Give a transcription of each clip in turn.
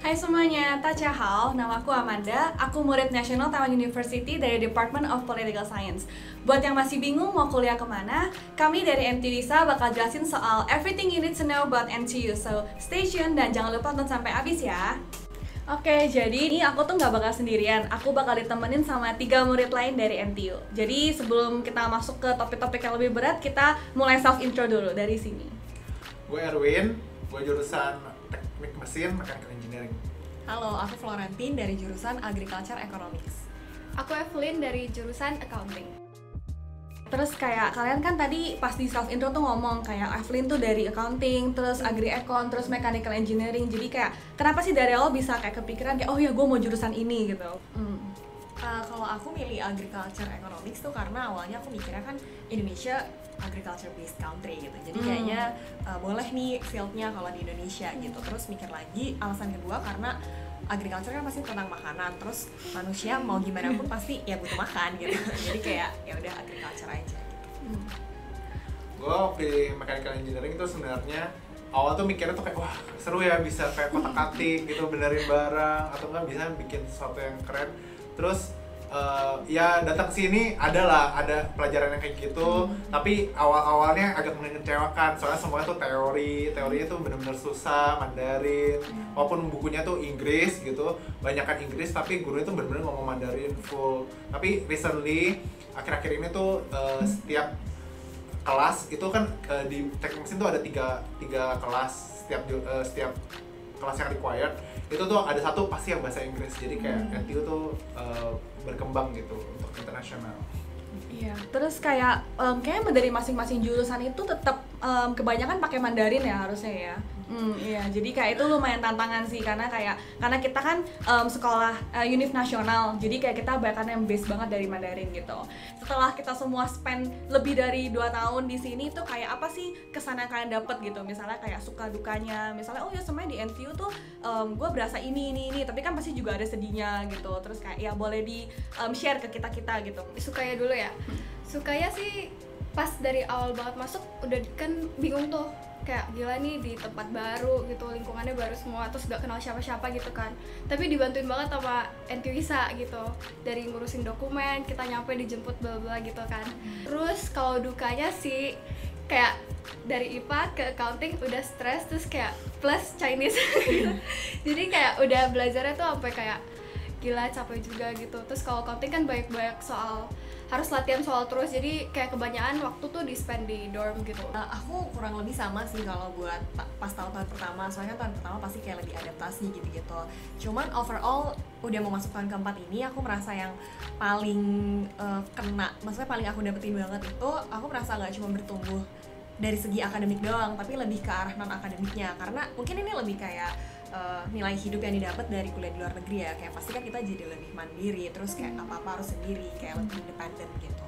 Hai semuanya, Tachahal, nama aku Amanda, aku murid National Taiwan University dari Department of Political Science. Buat yang masih bingung mau kuliah kemana, kami dari NTU ISA bakal jelasin soal everything you need to know about NTU, so stay tune dan jangan lupa tonton sampai habis ya. Oke, jadi ini aku tuh nggak bakal sendirian, aku bakal ditemenin sama 3 murid lain dari NTU. Jadi sebelum kita masuk ke topik-topik yang lebih berat, kita mulai self-intro dulu dari sini. Gue Erwin, gue jurusan teknik mesin, mechanical engineering. Halo, aku Florentine dari jurusan Agriculture Economics. Aku Evelyn dari jurusan Accounting. Terus kayak kalian kan tadi pas di self intro tuh ngomong kayak Evelyn tuh dari accounting, terus agri-econ, terus mechanical engineering. Jadi kayak kenapa sih dari awal bisa kayak kepikiran kayak oh ya gue mau jurusan ini gitu. Kalau aku milih Agriculture Economics tuh karena awalnya aku mikirnya kan Indonesia agriculture based country gitu. Jadi kayaknya boleh nih fieldnya kalau di Indonesia gitu. Terus mikir lagi alasan kedua karena agriculture kan pasti tentang makanan. Terus manusia mau gimana pun pasti ya butuh makan gitu. Jadi kayak ya udah agriculture aja gitu. Gue waktu di mechanical engineering itu sebenarnya awal tuh mikirnya tuh kayak wah seru ya bisa kayak kotak-katik gitu, benerin barang atau enggak bisa bikin sesuatu yang keren. Terus ya datang sini ada pelajaran yang kayak gitu, tapi awal-awalnya agak mengecewakan soalnya semuanya tuh teorinya tuh bener-bener susah, Mandarin, walaupun bukunya tuh Inggris gitu, banyakan Inggris tapi gurunya tuh bener-bener ngomong Mandarin full. Tapi recently akhir-akhir ini tuh setiap kelas itu kan di teknik mesin tuh ada tiga kelas, setiap kelas yang required itu tuh ada satu pasti yang bahasa Inggris, jadi kayak NTU tuh berkembang gitu untuk internasional. Iya. Terus kayak kayaknya dari masing-masing jurusan itu tetap kebanyakan pakai Mandarin ya harusnya ya. Iya. Jadi kayak itu lumayan tantangan sih karena kita kan sekolah univ nasional. Jadi kayak kita bahkan yang base banget dari Mandarin gitu. Setelah kita semua spend lebih dari 2 tahun di sini tuh kayak apa sih kesan yang kalian dapet gitu? Misalnya kayak suka dukanya. Misalnya oh ya semuanya di NTU tuh gue berasa ini, tapi kan pasti juga ada sedihnya gitu. Terus kayak ya boleh di share ke kita gitu. Sukanya dulu ya. Sukanya sih pas dari awal banget masuk udah kan bingung tuh, kayak gila nih di tempat baru gitu, lingkungannya baru semua, terus gak kenal siapa-siapa gitu kan. Tapi dibantuin banget sama NTU ISA gitu, dari ngurusin dokumen, kita nyampe dijemput bla bla gitu kan. Terus kalau dukanya sih kayak dari IPA ke accounting udah stres, terus kayak plus Chinese jadi kayak udah belajarnya tuh sampai kayak gila capek juga gitu. Terus kalau accounting kan banyak soal, harus latihan soal terus, jadi kayak kebanyakan waktu tuh di spend di dorm gitu. Aku kurang lebih sama sih kalau buat pas tahun-tahun pertama, soalnya tahun pertama pasti kayak lebih adaptasi gitu-gitu. Cuman overall udah mau masuk tahun keempat ini aku merasa yang paling kena, maksudnya paling aku dapetin banget itu aku merasa gak cuma bertumbuh dari segi akademik doang, tapi lebih ke arah non-akademiknya. Karena mungkin ini lebih kayak nilai hidup yang didapat dari kuliah di luar negeri ya, kayak pasti kan kita jadi lebih mandiri, terus kayak apa-apa harus sendiri, kayak lebih independen gitu.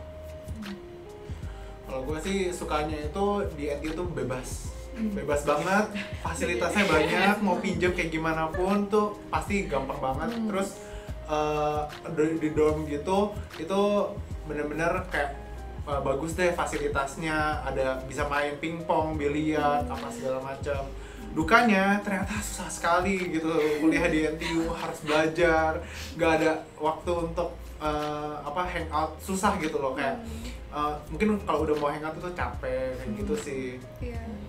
Kalau gue sih sukanya itu di NTU tuh bebas banget, fasilitasnya banyak, mau pinjam kayak gimana pun tuh pasti gampang banget. Terus di dorm gitu itu bener-bener kayak bagus deh fasilitasnya, ada bisa main pingpong, biliar, apa segala macam. Dukanya ternyata susah sekali gitu kuliah di NTU, harus belajar, gak ada waktu untuk hangout, susah gitu loh kayak mungkin kalau udah mau hangout itu capek kayak gitu sih.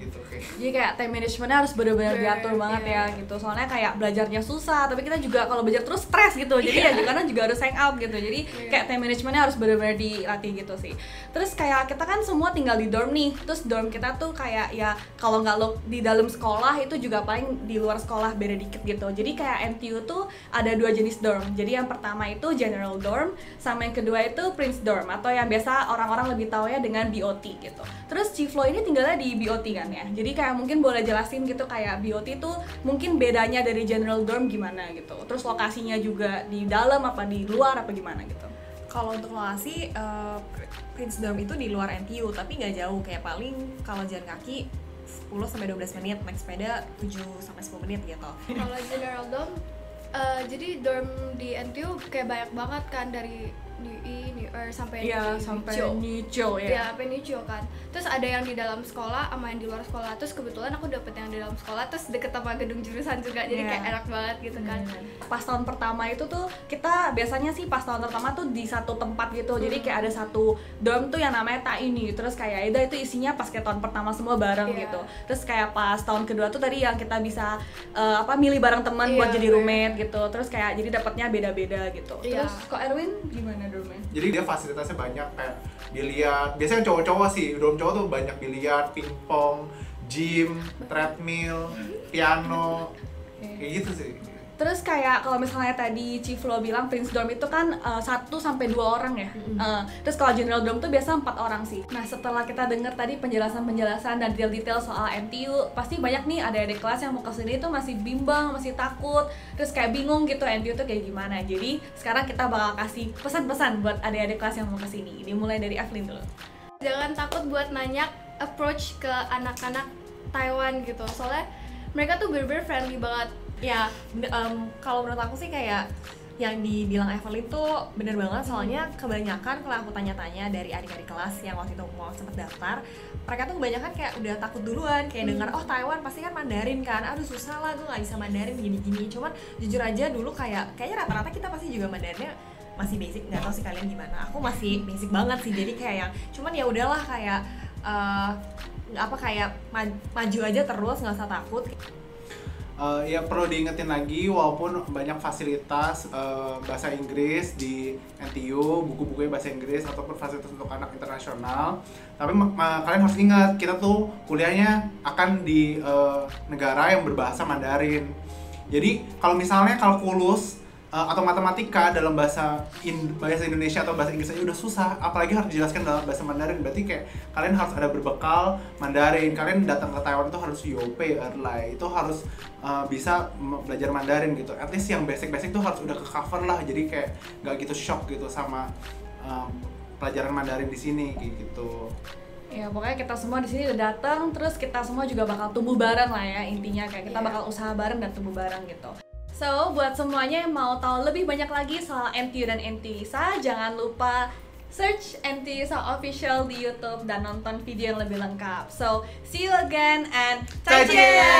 Gitu kayak. Jadi kayak time managementnya harus benar-benar diatur banget ya gitu. Soalnya kayak belajarnya susah, tapi kita juga kalau belajar terus stres gitu. Jadi ya karena juga harus hang out gitu. Jadi kayak time managementnya harus benar-benar dilatih gitu sih. Terus kayak kita kan semua tinggal di dorm nih. Terus dorm kita tuh kayak ya kalau nggak lo di dalam sekolah itu juga paling di luar sekolah beda dikit gitu. Jadi kayak NTU tuh ada 2 jenis dorm. Jadi yang pertama itu general dorm, sama yang kedua itu prince dorm atau yang biasa orang-orang lebih tahu ya dengan BOT gitu. Terus Ciflo ini tinggalnya di BOT kan ya. Jadi kayak mungkin boleh jelasin gitu kayak BOT tuh mungkin bedanya dari general dorm gimana gitu. Terus lokasinya juga di dalam apa di luar apa gimana gitu. Kalau untuk lokasi Prince Dorm itu di luar NTU tapi nggak jauh, kayak paling kalau jalan kaki 10-12 menit, naik sepeda 7-10 menit gitu. Kalau general dorm, jadi dorm di NTU kayak banyak banget kan, dari sampai Iya, di sampai Nicho. Nicho Ya, ya. sampai Nicho kan. Terus ada yang di dalam sekolah sama yang di luar sekolah. Terus kebetulan aku dapet yang di dalam sekolah, terus deket sama gedung jurusan juga. Jadi Iya. kayak enak banget gitu kan. Pas tahun pertama itu tuh kita biasanya sih pas tahun pertama tuh di satu tempat gitu. Jadi kayak ada satu dorm tuh yang namanya ini. Terus kayak itu isinya pas kayak tahun pertama semua bareng Iya. gitu. Terus kayak pas tahun kedua tuh tadi yang kita bisa milih bareng teman Iya, buat jadi bener. roommate gitu. Terus kayak jadi dapatnya beda-beda gitu. Iya. Terus kok Erwin gimana dormnya? Jadi dia fasilitasnya banyak kayak biliar. Biasanya cowok-cowok sih, dorm cowok tuh banyak biliar, pingpong, gym, treadmill, piano, kayak gitu sih. Terus kayak kalau misalnya tadi Chief Lo bilang Prince Dorm itu kan 1-2 orang ya. Terus kalau General Dorm tuh biasa 4 orang sih. Nah setelah kita dengar tadi penjelasan-penjelasan dan detail-detail soal NTU, pasti banyak nih adik-adik kelas yang mau kesini tuh masih bimbang, masih takut, terus kayak bingung gitu NTU tuh kayak gimana. Jadi sekarang kita bakal kasih pesan-pesan buat adik-adik kelas yang mau kesini. Dimulai dari Evelyn dulu. Jangan takut buat nanya approach ke anak-anak Taiwan gitu. Soalnya mereka tuh bener-bener friendly banget. Ya, kalau menurut aku sih kayak yang dibilang Evelyn tuh bener banget, soalnya kebanyakan kalau aku tanya-tanya dari adik-adik kelas yang waktu itu mau sempet daftar, mereka tuh kebanyakan kayak udah takut duluan, kayak dengar oh Taiwan pasti kan Mandarin kan, aduh susah lah gue nggak bisa Mandarin gini-gini. Cuman jujur aja dulu kayaknya rata-rata kita pasti juga Mandarinnya masih basic, nggak tahu sih kalian gimana. Aku masih basic banget sih, jadi kayak yang cuman ya udahlah kayak kayak maju aja terus, nggak usah takut. Ya perlu diingetin lagi, walaupun banyak fasilitas bahasa Inggris di NTU, buku-bukunya bahasa Inggris ataupun fasilitas untuk anak internasional, tapi kalian harus ingat kita tuh kuliahnya akan di negara yang berbahasa Mandarin. Jadi kalau misalnya kalkulus atau matematika dalam bahasa Indonesia atau bahasa Inggris aja udah susah, apalagi harus dijelaskan dalam bahasa Mandarin. Berarti kayak kalian harus ada berbekal Mandarin. Kalian datang ke Taiwan itu harus Yope Erlai, itu harus bisa belajar Mandarin gitu. At least yang basic-basic tuh harus udah ke cover lah. Jadi kayak nggak gitu shock gitu sama pelajaran Mandarin di sini kayak gitu. Ya pokoknya kita semua di sini udah datang, terus kita semua juga bakal tumbuh bareng lah ya, intinya kayak kita bakal usaha bareng dan tumbuh bareng gitu. So, buat semuanya yang mau tahu lebih banyak lagi soal NTU dan NTU ISA, jangan lupa search NTU ISA official di YouTube dan nonton video yang lebih lengkap. So, see you again and 再见!